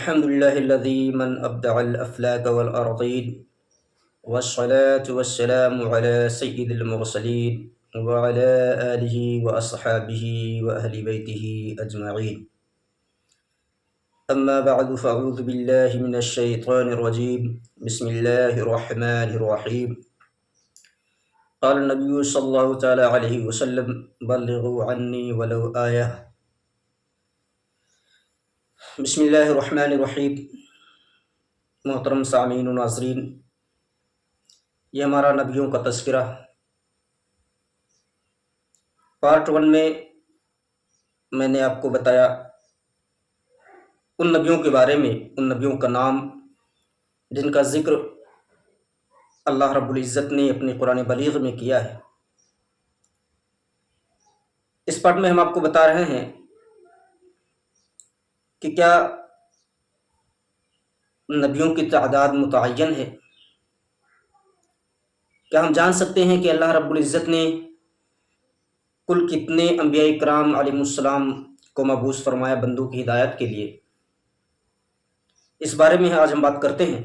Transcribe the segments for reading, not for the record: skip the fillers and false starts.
الحمد لله الذي من أبدع الأفلاك والأرضين، والصلاة والسلام على سيد المرسلين وعلى آله وأصحابه وأهل بيته أجمعين. أما بعد فأعوذ بالله من الشيطان الرجيم. بسم الله الرحمن الرحيم. قال النبي صلى الله تعالى عليه وسلم: بلغوا عني ولو آية. بسم اللہ الرحمن الرحیم. محترم سامعین و ناظرین، یہ ہمارا نبیوں کا تذکرہ پارٹ 1 میں نے آپ کو بتایا ان نبیوں کے بارے میں، ان نبیوں کا نام جن کا ذکر اللہ رب العزت نے اپنے قرآن بلیغ میں کیا ہے. اس پارٹ میں ہم آپ کو بتا رہے ہیں کہ کیا نبیوں کی تعداد متعین ہے. کیا ہم جان سکتے ہیں کہ اللہ رب العزت نے کل کتنے انبیاء کرام علیہ السلام کو مبعوث فرمایا بندوں کی ہدایت کے لیے؟ اس بارے میں آج ہم بات کرتے ہیں.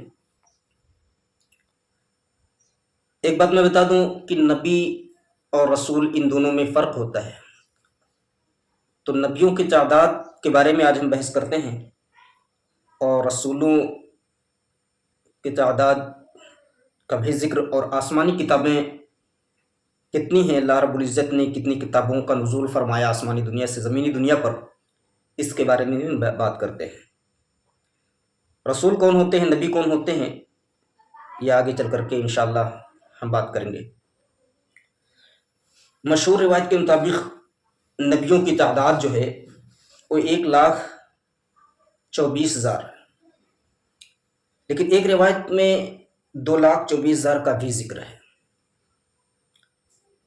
ایک بات میں بتا دوں کہ نبی اور رسول ان دونوں میں فرق ہوتا ہے. تو نبیوں کی تعداد کے بارے میں آج ہم بحث کرتے ہیں، اور رسولوں کی تعداد کا بھی ذکر، اور آسمانی کتابیں کتنی ہیں، اللہ رب العزت نے کتنی کتابوں کا نزول فرمایا آسمانی دنیا سے زمینی دنیا پر، اس کے بارے میں بھی بات کرتے ہیں. رسول کون ہوتے ہیں، نبی کون ہوتے ہیں، یہ آگے چل کر کے انشاءاللہ ہم بات کریں گے. مشہور روایت کے مطابق نبیوں کی تعداد جو ہے وہ 1,24,000، لیکن ایک روایت میں 2,24,000 کا بھی ذکر ہے،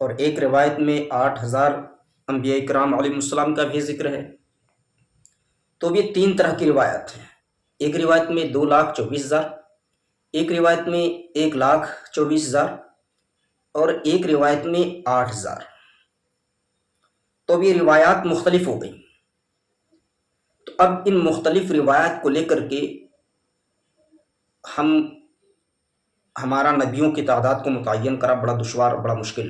اور ایک روایت میں 8,000 انبیاء کرام علیہ السلام کا بھی ذکر ہے. تو یہ 3 طرح کی روایت ہیں. ایک روایت میں 2,24,000، ایک روایت میں 1,24,000، اور ایک روایت میں 8,000. تو یہ روایات مختلف ہو گئی. تو اب ان مختلف روایات کو لے کر کے ہمارا نبیوں کی تعداد کو متعین کرنا بڑا دشوار، بڑا مشکل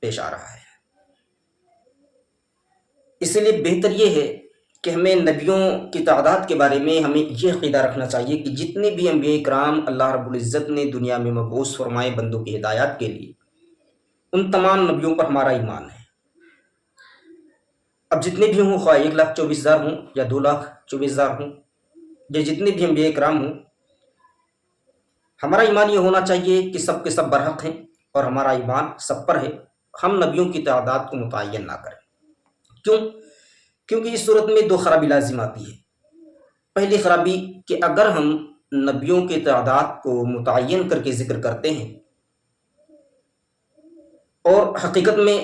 پیش آ رہا ہے. اسی لیے بہتر یہ ہے کہ ہمیں نبیوں کی تعداد کے بارے میں ہمیں یہ عقیدہ رکھنا چاہیے کہ جتنے بھی انبیاء کرام اللہ رب العزت نے دنیا میں مبعوث فرمائے بندوں کی ہدایات کے لیے، ان تمام نبیوں پر ہمارا ایمان ہے. اب جتنے بھی ہوں، خواہ 1,24,000 ہوں یا 2,24,000 ہوں، یا جتنے بھی انبیاء کرام ہوں، ہمارا ایمان یہ ہونا چاہیے کہ سب کے سب برحق ہیں، اور ہمارا ایمان سب پر ہے. ہم نبیوں کی تعداد کو متعین نہ کریں. کیونکہ اس صورت میں 2 خرابی لازم آتی ہے. پہلی خرابی کہ اگر ہم نبیوں کی تعداد کو متعین کر کے ذکر کرتے ہیں، اور حقیقت میں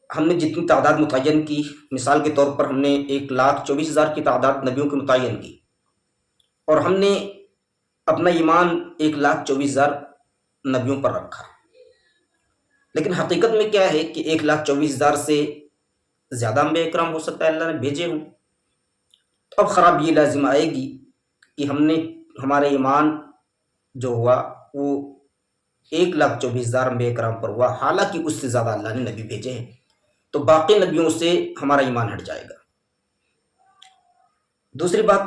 ہم نے جتنی تعداد متعین کی، مثال کے طور پر ہم نے 1,24,000 کی تعداد نبیوں کی متعین کی، اور ہم نے اپنا ایمان 1,24,000 نبیوں پر رکھا، لیکن حقیقت میں کیا ہے کہ 1,24,000 سے زیادہ انبیاء اکرام ہو سکتا ہے اللہ نے بھیجے ہوں. تو اب خراب یہ لازم آئے گی کہ ہمارا ایمان جو ہوا وہ 1,24,000 انبیاء اکرام پر ہوا، حالانکہ اس سے زیادہ اللہ نے نبی بھیجے ہیں. تو باقی نبیوں سے ہمارا ایمان ہٹ جائے گا. دوسری بات،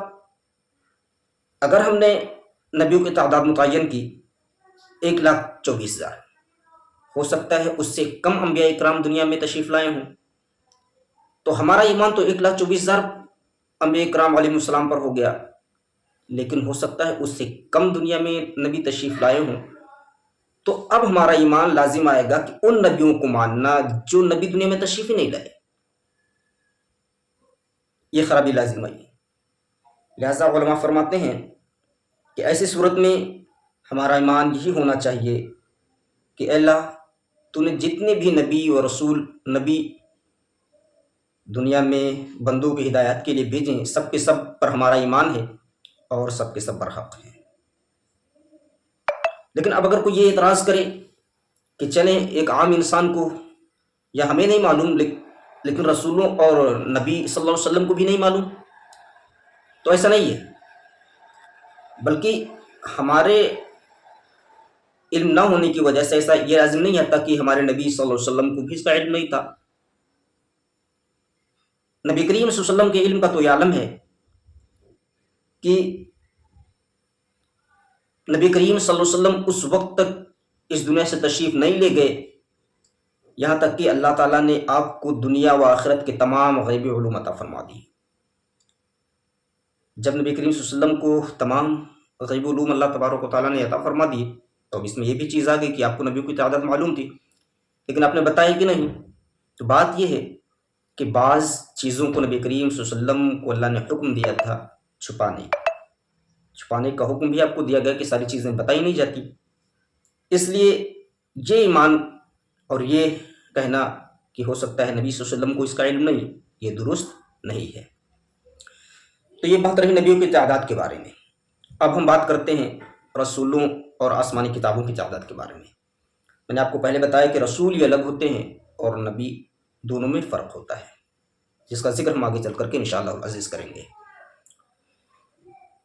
اگر ہم نے نبیوں کی تعداد متعین کی 1,24,000، ہو سکتا ہے اس سے کم انبیاء اکرام دنیا میں تشریف لائے ہوں، تو ہمارا ایمان تو 1,24,000 انبیاء اکرام علیہ السلام پر ہو گیا، لیکن ہو سکتا ہے اس سے کم دنیا میں نبی تشریف لائے ہوں. تو اب ہمارا ایمان لازم آئے گا کہ ان نبیوں کو ماننا جو نبی دنیا میں تشریف ہی نہیں لائے. یہ خرابی لازم آئی. لہذا علماء فرماتے ہیں کہ ایسی صورت میں ہمارا ایمان یہی ہونا چاہیے کہ اے اللہ، تو نے جتنے بھی نبی و رسول نبی دنیا میں بندوں کی ہدایت کے لیے بھیجیں، سب کے سب پر ہمارا ایمان ہے، اور سب کے سب برحق ہیں. لیکن اب اگر کوئی یہ اعتراض کرے کہ چلیں ایک عام انسان کو یا ہمیں نہیں معلوم، لیکن رسولوں اور نبی صلی اللہ علیہ وسلم کو بھی نہیں معلوم، تو ایسا نہیں ہے، بلکہ ہمارے علم نہ ہونے کی وجہ سے ایسا یہ لازم نہیں آتا کہ ہمارے نبی صلی اللہ علیہ وسلم کو بھی اس کا علم نہیں تھا۔ نبی کریم صلی اللہ علیہ وسلم کے علم کا تو یہ عالم ہے کہ نبی کریم صلی اللہ علیہ وسلم اس وقت تک اس دنیا سے تشریف نہیں لے گئے یہاں تک کہ اللہ تعالیٰ نے آپ کو دنیا و آخرت کے تمام غیبی علوم عطا فرما دی۔ جب نبی کریم صلی اللہ علیہ وسلم کو تمام غیبی علوم اللہ تبارک و تعالیٰ نے عطا فرما دی تو اب اس میں یہ بھی چیز آ گئی کہ آپ کو نبیوں کی تعداد معلوم تھی لیکن آپ نے بتایا کہ نہیں۔ تو بات یہ ہے کہ بعض چیزوں کو نبی کریم صلی اللہ علیہ وسلم کو اللہ نے حکم دیا تھا چھپانے کا حکم بھی آپ کو دیا گیا کہ ساری چیزیں بتائی نہیں جاتی، اس لیے یہ ایمان اور یہ کہنا کہ ہو سکتا ہے نبی صلی اللہ علیہ وسلم کو اس کا علم نہیں، یہ درست نہیں ہے۔ تو یہ بات رہی نبیوں کی تعداد کے بارے میں۔ اب ہم بات کرتے ہیں رسولوں اور آسمانی کتابوں کی تعداد کے بارے میں نے آپ کو پہلے بتایا کہ رسول یہ الگ ہوتے ہیں اور نبی دونوں میں فرق ہوتا ہے، جس کا ذکر ہم آگے چل کر کے انشاءاللہ العزیز کریں گے۔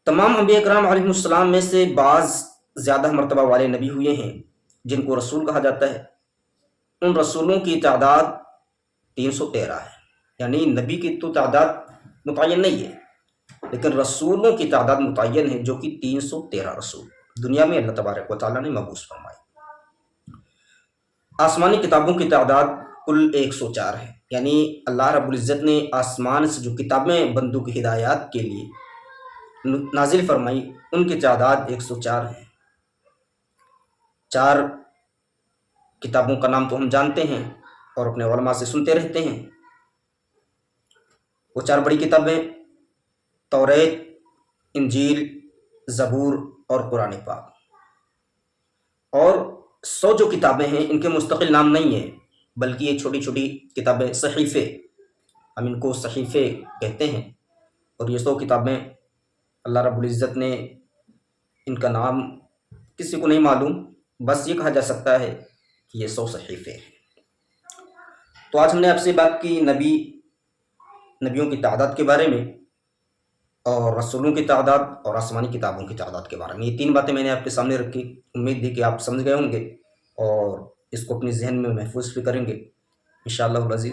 تمام انبیاء کرام علیہ السلام میں سے بعض زیادہ مرتبہ والے نبی ہوئے ہیں جن کو رسول کہا جاتا ہے۔ ان رسولوں کی تعداد 313 ہے، یعنی نبی کی تو تعداد متعین نہیں ہے لیکن رسولوں کی تعداد متعین ہے، جو کہ 313 رسول دنیا میں اللہ تبارک و تعالیٰ نے مبعوث فرمائے۔ آسمانی کتابوں کی تعداد کل 104 ہے، یعنی اللہ رب العزت نے آسمان سے جو کتابیں بندوں کی ہدایات کے لیے نازل فرمائی ان کی تعداد 104 ہے۔ 4 کتابوں کا نام تو ہم جانتے ہیں اور اپنے علماء سے سنتے رہتے ہیں۔ وہ 4 بڑی کتابیں توریت، انجیل، زبور اور قرآن پاک، اور 100 جو کتابیں ہیں ان کے مستقل نام نہیں ہیں بلکہ یہ چھوٹی چھوٹی کتابیں صحیفے، ہم ان کو صحیفے کہتے ہیں، اور یہ 100 کتابیں اللہ رب العزت نے ان کا نام کسی کو نہیں معلوم، بس یہ کہا جا سکتا ہے کہ یہ 100 صحیفے ہیں۔ تو آج ہم نے آپ سے بات کی نبیوں کی تعداد کے بارے میں اور رسولوں کی تعداد اور آسمانی کتابوں کی تعداد کے بارے میں۔ یہ 3 باتیں میں نے آپ کے سامنے رکھی، امید تھی کہ آپ سمجھ گئے ہوں گے اور اس کو اپنے ذہن میں محفوظ بھی کریں گے انشاءاللہ العزیز۔